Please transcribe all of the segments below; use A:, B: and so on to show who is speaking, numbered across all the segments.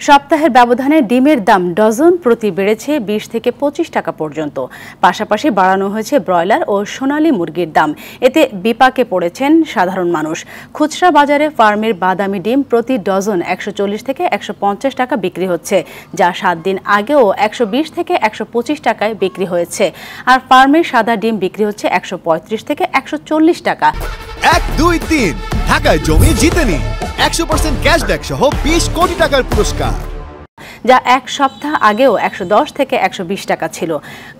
A: সপ্তাহের ব্যবধানে ডিমের দাম ডজন প্রতি বেড়েছে 20 থেকে 25 টাকা পর্যন্ত। পাশাপাশি বাড়ানো হয়েছে ব্রয়লার ও সোনালী মুরগির দাম। এতে বিপাকে পড়েছেন সাধারণ মানুষ। খুচরা বাজারে ফার্মের বাদামি ডিম প্রতি ডজন 140 থেকে 150 টাকা বিক্রি হচ্ছে, যা 7 দিন আগেও 120 থেকে 125 টাকায় বিক্রি হয়েছে। আর ফার্মের সাদা ডিম বিক্রি হচ্ছে 135 থেকে 140 টাকা।
B: 1, 2, 3 ঢাকায় জমি জিতে নিন 100% ক্যাশব্যাক সহ 20 কোটি টাকার পুরস্কার,
A: যা এক সপ্তাহ আগেও 110 থেকে 120 টাকা ছিল।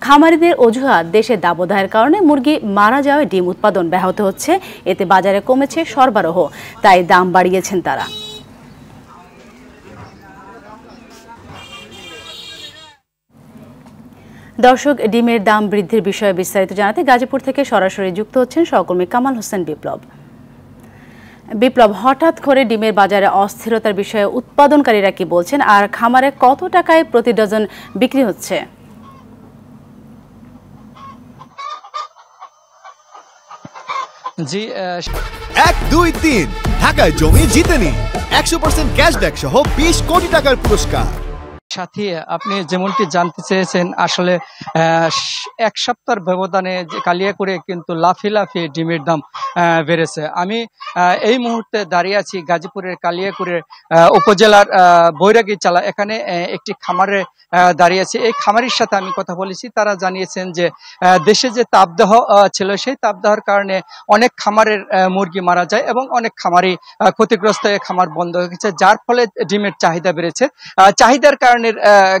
A: খামারিদের অজুহাত, দেশে দাবদাহের কারণে মুরগি মারা যাওয়ায় ডিম উৎপাদন ব্যাহত হচ্ছে, এতে বাজারে কমেছে সরবরাহ, তাই দাম বাড়িয়েছেন তারা। দর্শক, ডিমের দাম বৃদ্ধির বিষয়ে বিস্তারিত জানাতে গাজীপুর থেকে সরাসরি যুক্ত হচ্ছেন সহকর্মী কামাল হোসেন বিপ্লব। বিপ্লব, হঠাৎ করে ডিমের বাজারে অস্থিরতার বিষয়ে উৎপাদনকারীরা কি বলছেন, আর খামারে কত টাকায় প্রতি ডজন বিক্রি হচ্ছে?
C: জি,
B: 1, 2, 3 ঢাকায় জমি জিতে নিন 100% ক্যাশব্যাক সহ 20 কোটি টাকার পুরস্কার।
C: সাথী, আপনি যেমনটি জানতে চেয়েছেন, আসলে এক সপ্তাহের ব্যবধানে কালিয়াকৈরে কিন্তু লাফিয়ে ডিমের দাম বেড়েছে। আমি এই মুহূর্তে দাঁড়িয়ে আছি গাজীপুরের কালিয়াকৈরের উপজেলার বৈরাগী চালা। এখানে একটি খামারে দাঁড়িয়ে আছি। এই খামারির সাথে আমি কথা বলেছি। তারা জানিয়েছেন যে দেশে যে তাপদাহ ছিল, সেই তাপদাহের কারণে অনেক খামারের মুরগি মারা যায় এবং অনেক খামারি ক্ষতিগ্রস্ত হয়ে খামার বন্ধ হয়ে গেছে, যার ফলে ডিমের চাহিদা বেড়েছে। চাহিদার কারণে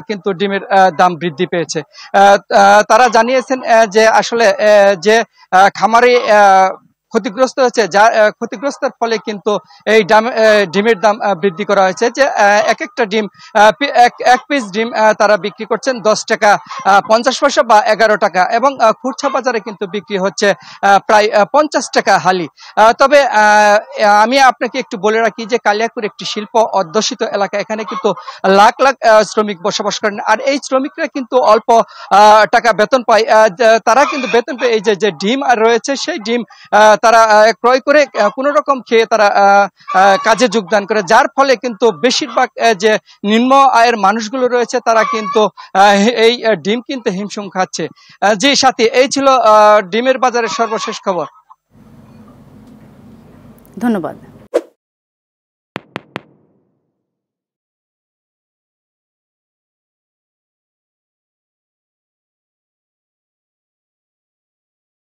C: কিন্তু ডিমের দাম বৃদ্ধি পেয়েছে। তারা জানিয়েছেন যে আসলে যে খামারে ক্ষতিগ্রস্ত হয়েছে, যা ক্ষতিগ্রস্তের ফলে কিন্তু এই ডিমের দাম বৃদ্ধি করা হয়েছে। যে এক একটা ডিম, এক পিস ডিম তারা বিক্রি করছেন 10 টাকা 50 পয়সা বা 11 টাকা, এবং খুচরা বাজারে কিন্তু বিক্রি হচ্ছে প্রায় 50 টাকা হালি। তবে আমি আপনাকে একটু বলে রাখি যে কালিয়াকৈর একটি শিল্প অধ্যুষিত এলাকা। এখানে কিন্তু লাখ লাখ শ্রমিক বসবাস করেন, আর এই শ্রমিকরা কিন্তু অল্প টাকা বেতন পায়। তারা কিন্তু বেতন পেয়ে এই যে ডিম রয়েছে, সেই ডিম তারা ক্রয় করে কোনো রকম খেয়ে তারা কাজে যোগদান করে, যার ফলে কিন্তু বেশিরভাগ যে নিম্ন আয়ের মানুষগুলো রয়েছে তারা কিন্তু এই ডিম কিনতে হিমশিম খাচ্ছে। জি সাথী, এই ছিল ডিমের বাজারের সর্বশেষ খবর।
A: ধন্যবাদ।